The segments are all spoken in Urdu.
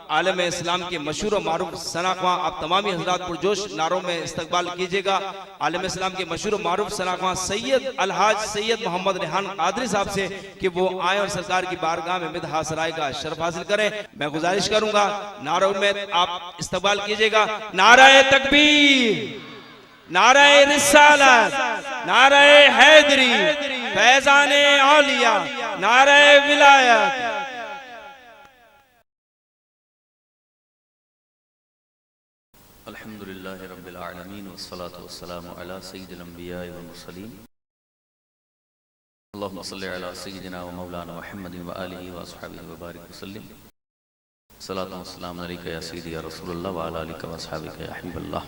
عالم اسلام کے مشہور و معروف ثناخواں آپ تمامی حضرات پرجوش نعروں میں استقبال کیجئے گا عالم اسلام کے مشہور و معروف ثناخواں سید الحاج سید محمد ریحان قادری صاحب سے کہ وہ آئیں اور سرکار کی بارگاہ میں مدح سرائے کا شرف حاصل کریں. میں گزارش کروں گا نعروں میں آپ استقبال کیجئے گا. نعرہ تکبیر، نعرہ رسالت، نعرہ حیدری، فیضان اولیاء، نعرہ ولایت. الحمدللہ رب العالمین والصلاة والسلام علی سید الانبیاء والمرسلین. اللہم صلی علی سیدنا و مولانا محمد و آلہ و اصحابہ وبارک وسلم. صلاۃ و السلام علیکہ یا سیدی یا رسول اللہ و علی آلہ و اصحابہ یا حبیب اللہ.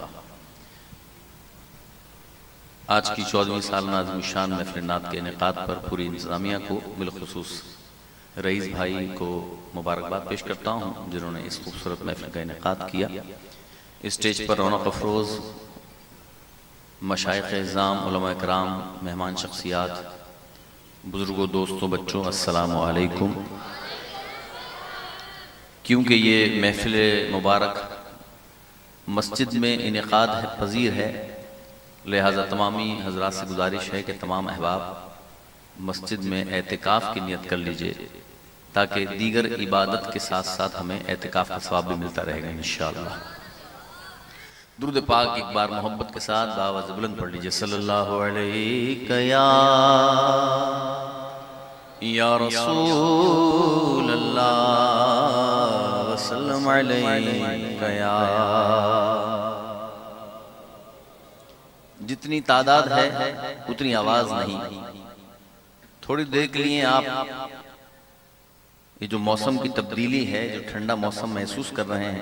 آج کی 14ویں سالانہ عظیم شان محفل نعت کے انعقاد پر پوری انتظامیہ کو بالخصوص رئیس بھائی کو مبارکباد پیش کرتا ہوں جنہوں نے اس خوبصورت محفل کا انعقاد کیا. اسٹیج پر رونق افروز مشائخ اعظام، علماء اکرام، مہمان شخصیات، بزرگوں، دوستوں، بچوں، السلام علیکم. کیونکہ یہ محفل مبارک مسجد میں انعقاد پذیر ہے لہٰذا تمامی حضرات سے گزارش ہے کہ تمام احباب مسجد میں اعتکاف کی نیت کر لیجئے تاکہ دیگر عبادت کے ساتھ ساتھ ہمیں اعتکاف کا ثواب بھی ملتا رہے گا انشاءاللہ. درود پاک ایک بار محبت کے ساتھ بآواز بلند پڑھ لیجئے. صلی اللہ علیہ یا رسول اللہ وسلم علیہ یا. جتنی تعداد ہے اتنی آواز نہیں. تھوڑی دیر کے لیے آپ یہ جو موسم کی تبدیلی ہے، جو ٹھنڈا موسم محسوس کر رہے ہیں،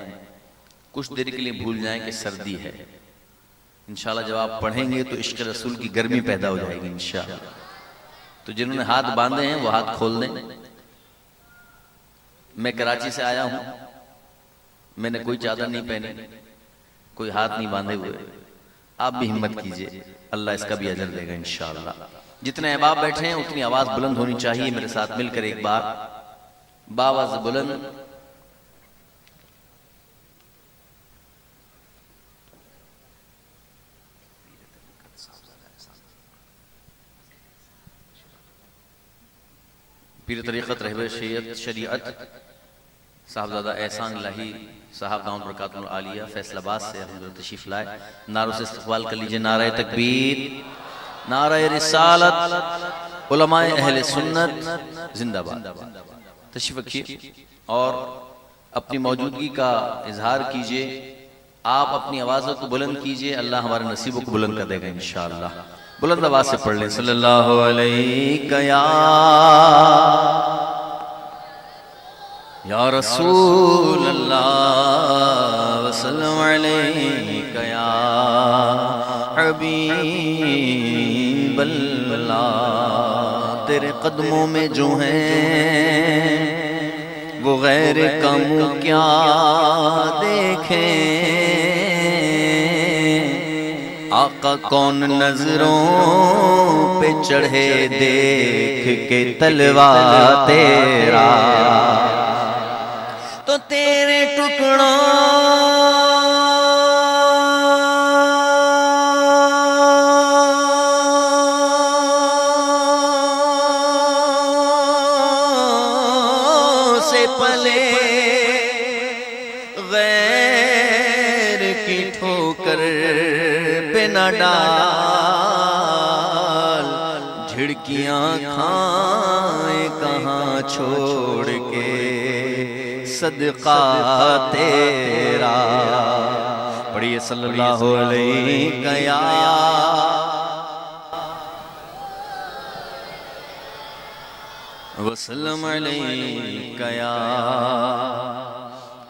کچھ دیر کے لیے بھول جائیں کہ سردی ہے. انشاءاللہ جب آپ پڑھیں گے تو عشق رسول کی گرمی پیدا ہو جائے گی انشاءاللہ. تو جنہوں نے ہاتھ باندھے ہیں وہ ہاتھ کھول دیں. میں کراچی سے آیا ہوں، میں نے کوئی چادر نہیں پہنی، کوئی ہاتھ نہیں باندھے ہوئے. آپ بھی ہمت کیجئے، اللہ اس کا بھی اجر دے گا انشاءاللہ. جتنے احباب بیٹھے ہیں اتنی آواز بلند ہونی چاہیے. میرے ساتھ مل کر ایک بار بآواز بلند پیر طریقت رہبر شریعت صاحبزادہ احسان الہی صاحب دامت برکاتہ العالیہ فیصل آباد سے حضرت تشریف لائے. نعروں سے استقبال کر لیجئے. نعرہ تکبیر، نعرہ رسالت، علماء اہل سنت زندہ باد. تشریف رکھیے اور اپنی موجودگی کا اظہار کیجئے. آپ اپنی آوازوں کو بلند کیجئے، اللہ ہمارے نصیبوں کو بلند کر دے گا انشاءاللہ. بلند آواز سے پڑھ لیں. صلی اللہ علیہ یا رسول اللہ وسلم علیہ یا حبیب اللہ. تیرے قدموں میں جو ہیں وہ غیر کم کیا دیکھیں. آقا کون نظروں پہ چڑھے دیکھ کے تلوا تیرا. تو تیرے ٹکڑوں سے پلے غیر کی ٹھوکر پہ نہ ڈال. جھڑکیاں کھائیں کہاں چھوڑ کے صدقہ تیرا. پڑھیے صلی اللہ علیہ یا وسلم علیہ یا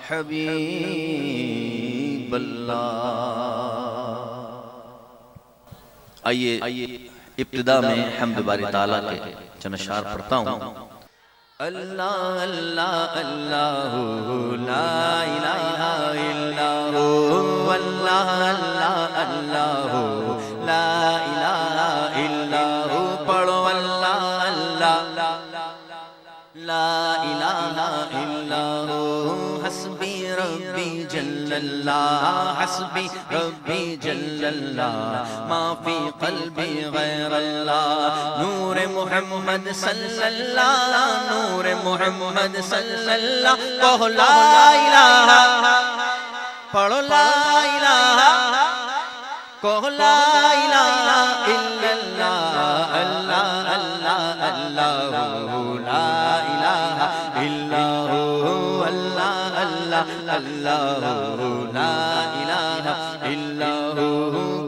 حبیب اللہ. آئیے ابتدا میں حمد باری تعالیٰ کے چند اشعار پڑھتا ہوں. اللہ اللہ اللہ لا الہ الا ہو. اللہ اللہ اللہ لا الہ الا ہو. پڑھو اللہ اللہ لا الہ الا ہو. حسبی ربی جل اللہ حسبی ربی جل اللہ ما فی قلبی غیر اللہ نور محمد صلی اللہ نور محمد صلی اللہ کہو لا الہ پڑھو لا الہ کہو لا الہ الا اللہ اللہ اللہ اللہ لا الہ الا ہو اللہ اللہ اللہ لا الہ الا ہو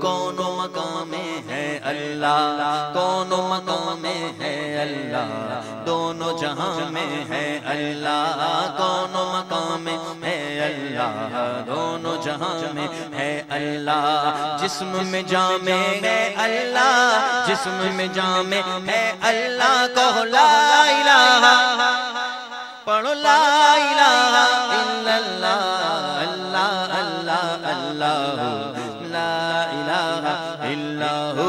کون و مقام ہے اللہ کون و مقام ہے اللہ دونوں جہاں میں ہے اللہ کون و مقام ہے اللہ دونوں جہاں میں ہے اللہ جسم میں جامع ہے اللہ جسم میں جامع ہے اللہ کہو لا الہ پڑھو لا الہ الا اللہ اللہ اللہ اللہ لا الہ الا ہو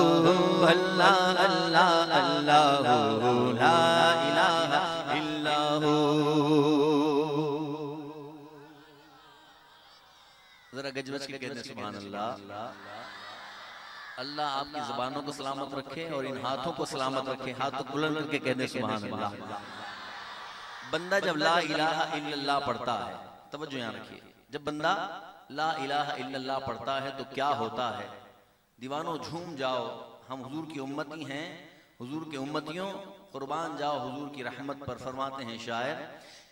اللہ اللہ اللہ لا الہ الا ہو ذرا گجوج کے کہتے ہیں سبحان اللہ اللہ آپ کی زبانوں کو سلامت رکھے اور ان ہاتھوں کو سلامت رکھے ہاتھوں بلند کر کے کہتے ہیں سبحان اللہ بندہ جب لا الہ الا اللہ پڑھتا ہے توجہ یہاں رکھیے جب بندہ لا الہ الا اللہ پڑھتا ہے تو کیا ہوتا ہے دیوانوں جھوم جاؤ ہم حضور کی امتی ہیں حضور کے امتیوں قربان جاؤ حضور کی رحمت پر فرماتے ہیں شاعر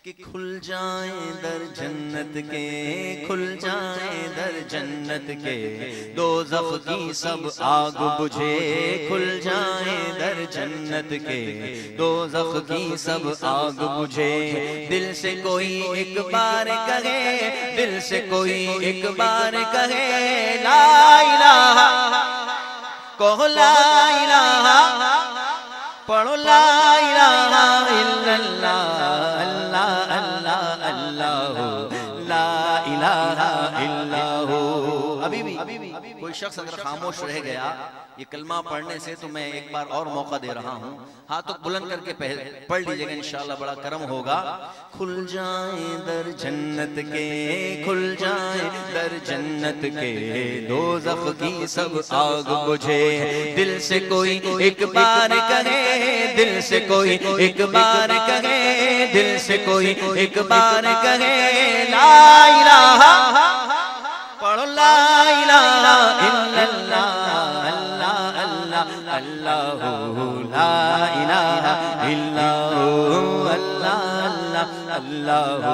کہ کھل جائیں در جنت کے کھل جائیں در جنت کے دوزخ کی سب آگ بجھے کھل جائیں در جنت کے دوزخ کی سب آگ بجھے دل سے کوئی ایک بار کہے دل سے کوئی ایک بار کہے لا الہ کہو لا الہ پڑھو لا الہ الا اللہ اللہ اللہ اللہ لا الہ الا ہو ابھی بھی کوئی شخص اگر خاموش رہ گیا یہ کلمہ پڑھنے سے تو میں ایک بار اور موقع دے رہا ہوں ہاتھوں بلند کر کے پڑھ لیجئے گا انشاءاللہ بڑا کرم ہوگا کھل جائیں در جنت کے کھل جائیں در جنت کے دوزخ کی سب آگ بجھے دل سے کوئی ایک بار کہے دل سے کوئی ایک بار کہے دل سے کوئی ایک بار کہے لا الہ پڑھو لا الہ الا اللہ اللہ اللہ اللہ لا الہ الا ہو اللہ اللہ اللہ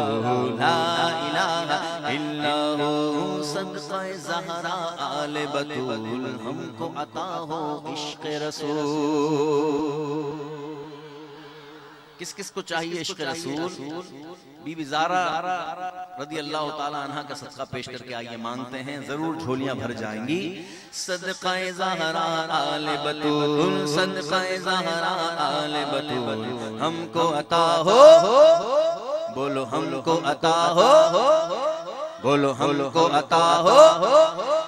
لا الہ الا ہو صدقہ زہرا آل بطول ہم کو عطا ہو عشق رسول کس کس کو چاہیے عشق رسول بی بی زارا رضی اللہ تعالی عنہ کا صدقہ پیش کر کے آئیے مانگتے ہیں ضرور جھولیاں بھر جائیں گی صدقہ زہرا آل بطول صدقہ زہرا آل بطول ہم کو عطا ہو بولو ہم کو عطا ہو بولو ہم کو عطا ہو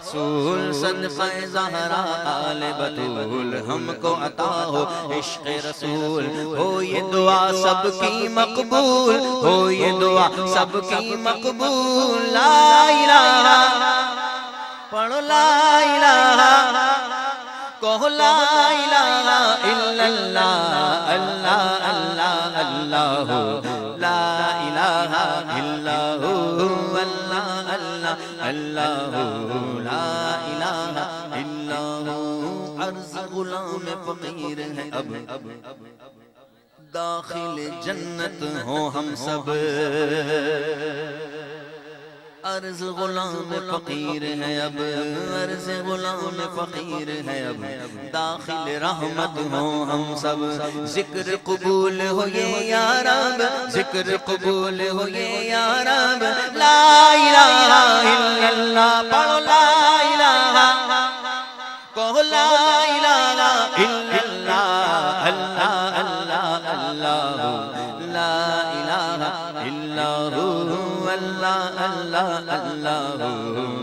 رسول صدقہ زہرا آل بطول ہم کو عطا ہو عشق رسول ہو یہ دعا سب کی مقبول ہو یہ دعا سب کی مقبول لا الہ پڑھو لا الہ کہو لا الہ الا اللہ اللہ اللہ اللہ لا الہ الا ہو اللہ اللہ اللہ لا الہ الا ہو عرض غلام فقیر ہے اب داخل جنت ہوں ہم سب عرض غلام فقیر ہے اب عرض غلام فقیر ہے اب داخل رحمت ہوں ہم سب ذکر قبول ہو یہ یا رب ذکر قبول ہو یہ یا رب لا الہ الا اللہ پڑھو لا الہ کہو لا الہ الا اللہ اللہ اللہ اللہ لا الہ الا ہو اللہ اللہ اللہ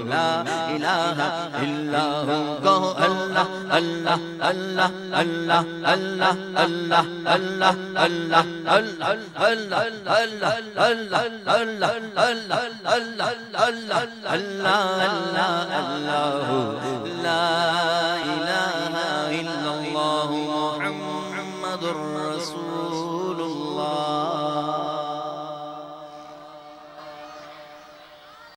لا الہ الا ہو کہو اللہ اللہ اللہ اللہ اللہ اللہ اللہ اللہ اللہ لا الہ الا اللہ محمد الرسول